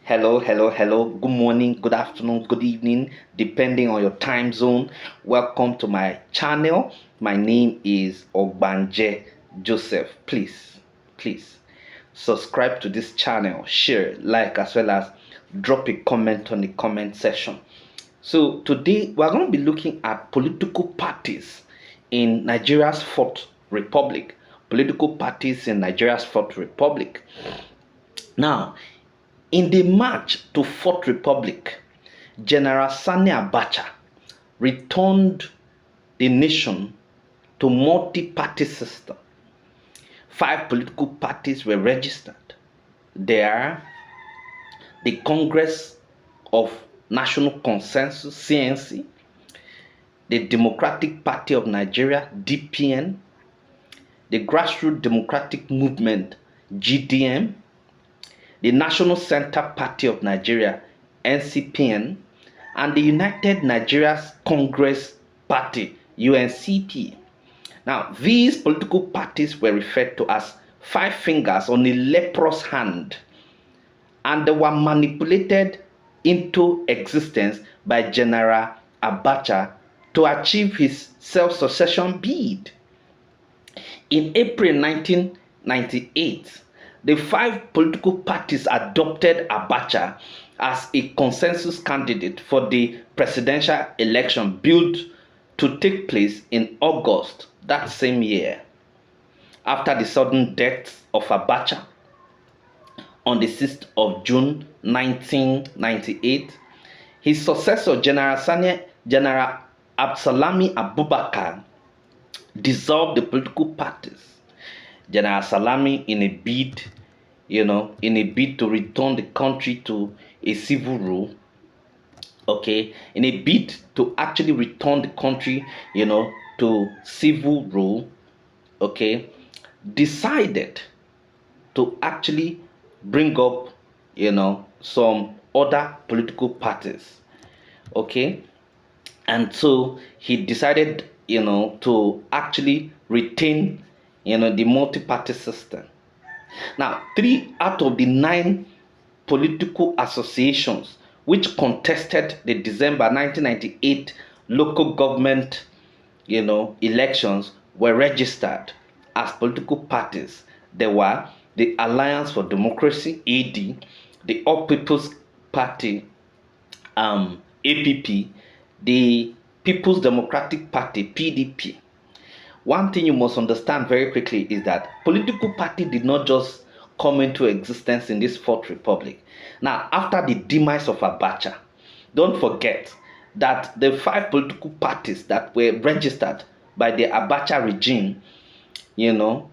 Hello, hello, hello. Good morning, good afternoon, good evening, depending on your time zone. Welcome to my channel. My name is Ogbanje Joseph. Please subscribe to this channel, share, like, as well as drop a comment on the comment section. So, today we're going to be looking at political parties in Nigeria's Fourth Republic. Political parties in Nigeria's Fourth Republic. Now, in the march to Fourth Republic, General Sani Abacha returned the nation to multi-party system. 5 political parties were registered. They are the Congress of National Consensus (CNC), the Democratic Party of Nigeria (DPN), the Grassroots Democratic Movement (GDM), the National Center Party of Nigeria (NCPN), and the United Nigeria's Congress Party (UNCP). Now, these political parties were referred to as 5 fingers on a leprous hand, and they were manipulated into existence by General Abacha to achieve his self-succession bid. In April 1998, the 5 political parties adopted Abacha as a consensus candidate for the presidential election billed to take place in August that same year. After the sudden death of Abacha on the 6th of June 1998, his successor, General Absalami Abubakar, dissolved the political parties. General Salami, in a bid to return the country to a civil rule, in a bid to actually return the country, to civil rule, decided to actually bring up, some other political parties, and so he decided, to actually retain, the multi-party system. Now, 3 out of the 9 political associations which contested the December 1998 local government, elections were registered as political parties. There were the Alliance for Democracy (AD), the All People's Party (APP), the People's Democratic Party (PDP). One thing you must understand very quickly is that political party did not just come into existence in this Fourth Republic. Now, after the demise of Abacha, don't forget that the 5 political parties that were registered by the Abacha regime, General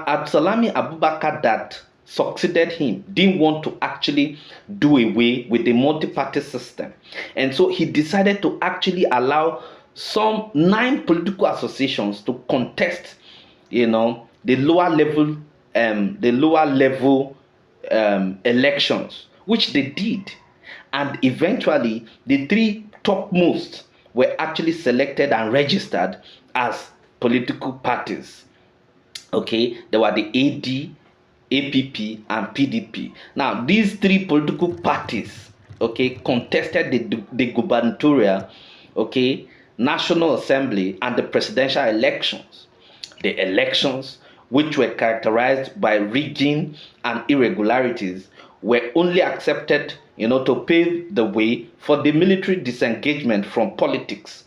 Absalami Abubakar that succeeded him didn't want to actually do away with the multi-party system. And so he decided to actually allow some 9 political associations to contest, the lower level elections, which they did, and eventually the 3 topmost were actually selected and registered as political parties. There were the AD, APP, and PDP. Now, these 3 political parties, contested the gubernatorial, National Assembly, and the presidential elections. The elections, which were characterized by rigging and irregularities, were only accepted, to pave the way for the military disengagement from politics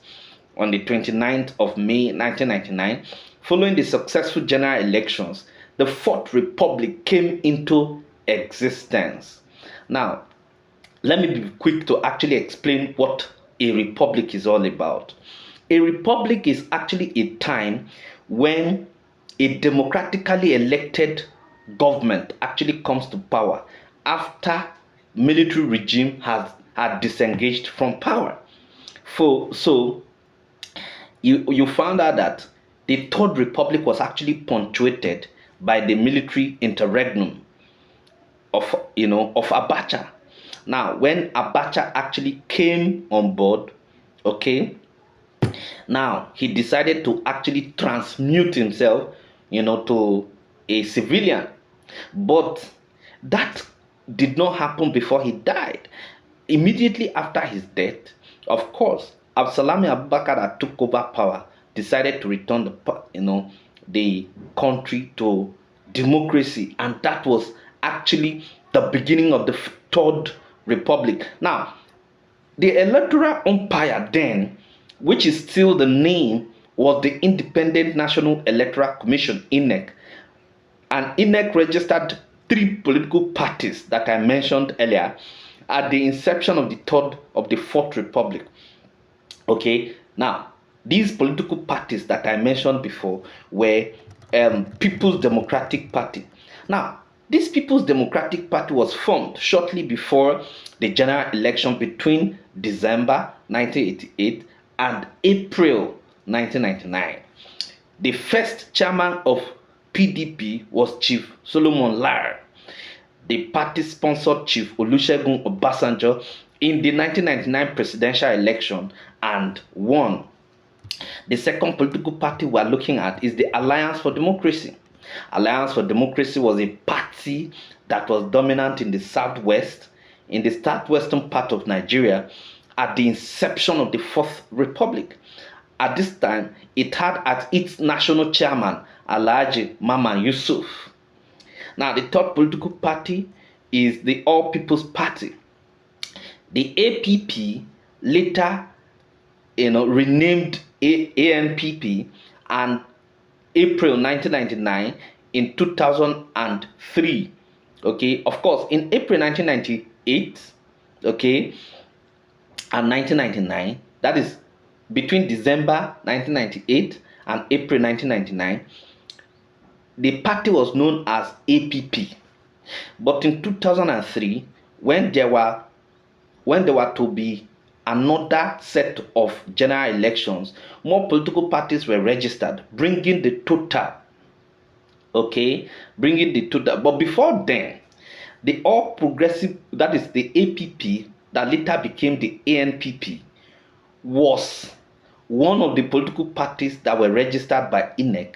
on the 29th of May 1999. Following the successful general elections, the Fourth Republic came into existence. Now, let me be quick to actually explain what a republic is all about. A republic is actually a time when a democratically elected government actually comes to power after military regime had disengaged from power. So you found out that the Third Republic was actually punctuated by the military interregnum of Abacha. Now, when Abacha actually came on board, now he decided to actually transmute himself, to a civilian. But that did not happen before he died. Immediately after his death, of course, Absalami Abubakar that took over power decided to return the country to democracy, and that was actually the beginning of the Third Republic. Now, the electoral umpire then, which is still the name, was the Independent National Electoral Commission (INEC), and INEC registered three political parties that I mentioned earlier at the inception of the Fourth Republic. Okay, now these political parties that I mentioned before were People's Democratic Party. Now, this People's Democratic Party was formed shortly before the general election between December 1988 and April 1999. The first chairman of PDP was Chief Solomon Lar. The party sponsored Chief Olusegun Obasanjo in the 1999 presidential election and won. The second political party we are looking at is the Alliance for Democracy. Alliance for Democracy was a party that was dominant in the southwest, in the southwestern part of Nigeria at the inception of the Fourth Republic. At this time, it had as its national chairman Alhaji Maman Yusuf. Now, the third political party is the All People's Party. The APP later, renamed ANPP, and April 1999 in 2003. Okay, of course, in April 1998, okay, and 1999, that is between December 1998 and April 1999, the party was known as APP. But in 2003, when there were to be another set of general elections, more political parties were registered, bringing the total. But before then, the All Progressive, that is the APP, that later became the ANPP, was one of the political parties that were registered by INEC,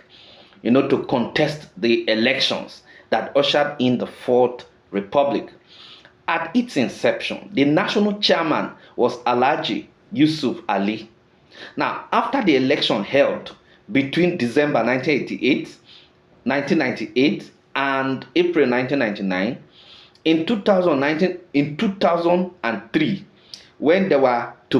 to contest the elections that ushered in the Fourth Republic. At its inception, the national chairman was Alhaji Yusuf Ali. Now, after the election held between December 1998 and April 1999, in 2003, when there were to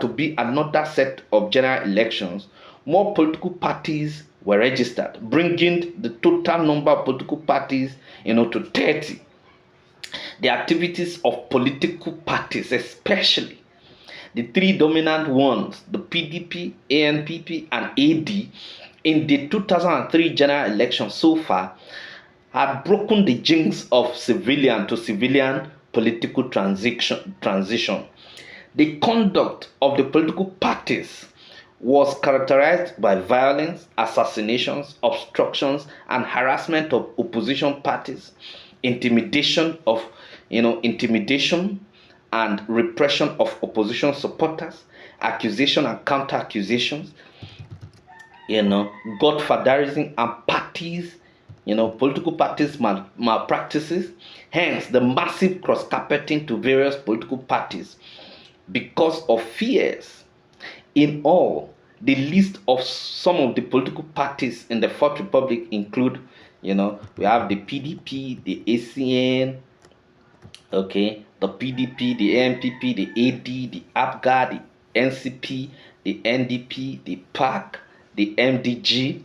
be another set of general elections, more political parties were registered, bringing the total number of political parties, to 30. The activities of political parties, especially the three dominant ones, the PDP, ANPP, and AD, in the 2003 general election so far, had broken the jinx of civilian to civilian political transition. The conduct of the political parties was characterized by violence, assassinations, obstructions, and harassment of opposition parties, intimidation and repression of opposition supporters, accusation and counter-accusations, godfatherism and political parties malpractices. Hence, the massive cross-carpeting to various political parties because of fears. In all, the list of some of the political parties in the Fourth Republic include, we have the PDP, the ACN, the PDP, the ANPP, the AD, the APGA, the NCP, the NDP, the PAC, the MDG,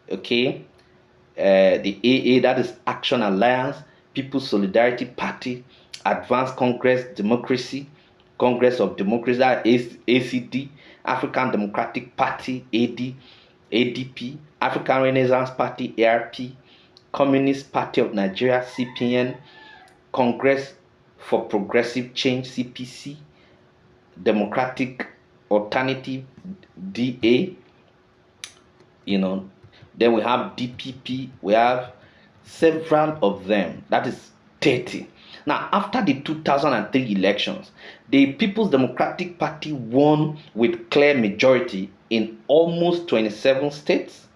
the AA, that is Action Alliance, People's Solidarity Party, Advanced Congress Democracy, Congress of Democracy, ACD, African Democratic Party, ADP, African Renaissance Party, ARP, Communist Party of Nigeria, CPN, Congress for Progressive Change, CPC, Democratic Alternative, DA, then we have DPP, we have several of them, that is 30. Now, after the 2003 elections, the People's Democratic Party won with clear majority in almost 27 states.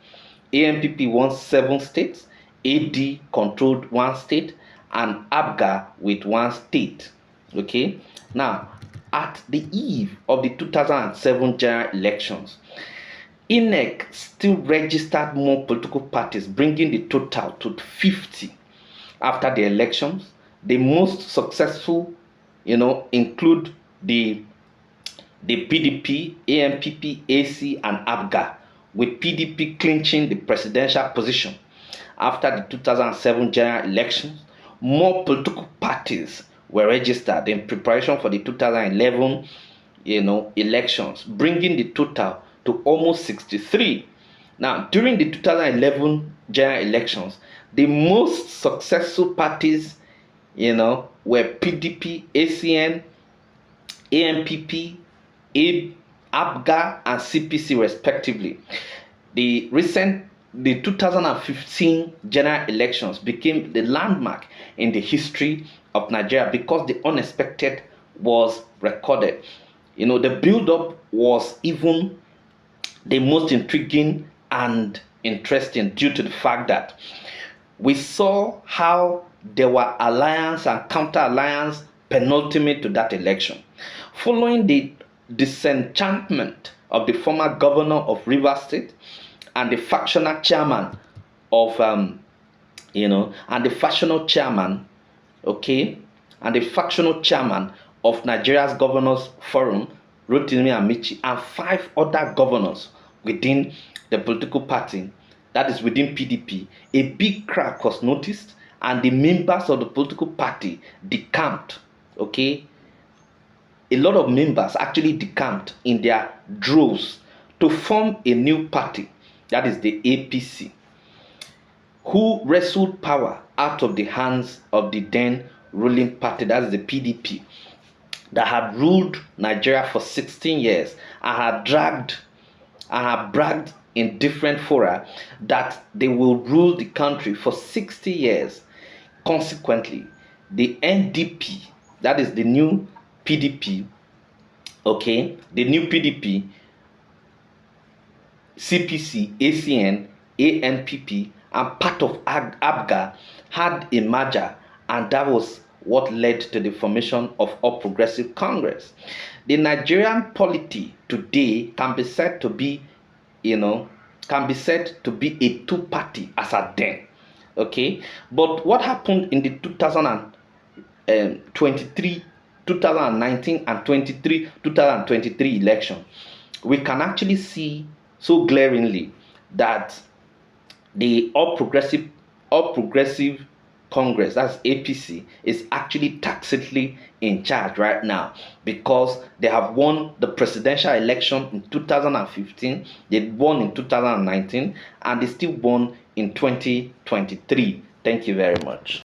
ANPP won 7 states. AD controlled 1 state. and ABGA with one state. Okay, now at the eve of the 2007 general elections, INEC still registered more political parties, bringing the total to 50 after the elections. The most successful, include the PDP, AMPP, AC, and ABGA, with PDP clinching the presidential position. After the 2007 general elections, more political parties were registered in preparation for the 2011 elections, bringing the total to almost 63. Now, during the 2011 general elections, the most successful parties, were PDP, ACN, AMPP, ABGA, and CPC respectively. The 2015 general elections became the landmark in the history of Nigeria because the unexpected was recorded. The build-up was even the most intriguing and interesting due to the fact that we saw how there were alliance and counter-alliance penultimate to that election. Following the disenchantment of the former governor of Rivers State and the factional chairman of and the factional chairman, okay, and the factional chairman of Nigeria's Governors Forum, Rotimi Amici, and 5 other governors within the political party, that is within PDP, a big crack was noticed, and the members of the political party decamped. Okay, a lot of members actually decamped in their droves to form a new party, that is the APC, who wrestled power out of the hands of the then ruling party, that is the PDP, that had ruled Nigeria for 16 years and had bragged in different fora that they will rule the country for 60 years. Consequently, the NDP, that is the new PDP, okay, the new PDP, CPC, ACN, ANPP, and part of ABGA had a merger, and that was what led to the formation of All Progressive Congress. The Nigerian polity today can be said to be, a two-party as at then. Okay, but what happened in the 2019 and 2023 election, we can actually see so glaringly that the All Progressive Congress, that's APC, is actually tacitly in charge right now because they have won the presidential election in 2015, they won in 2019, and they still won in 2023. Thank you very much.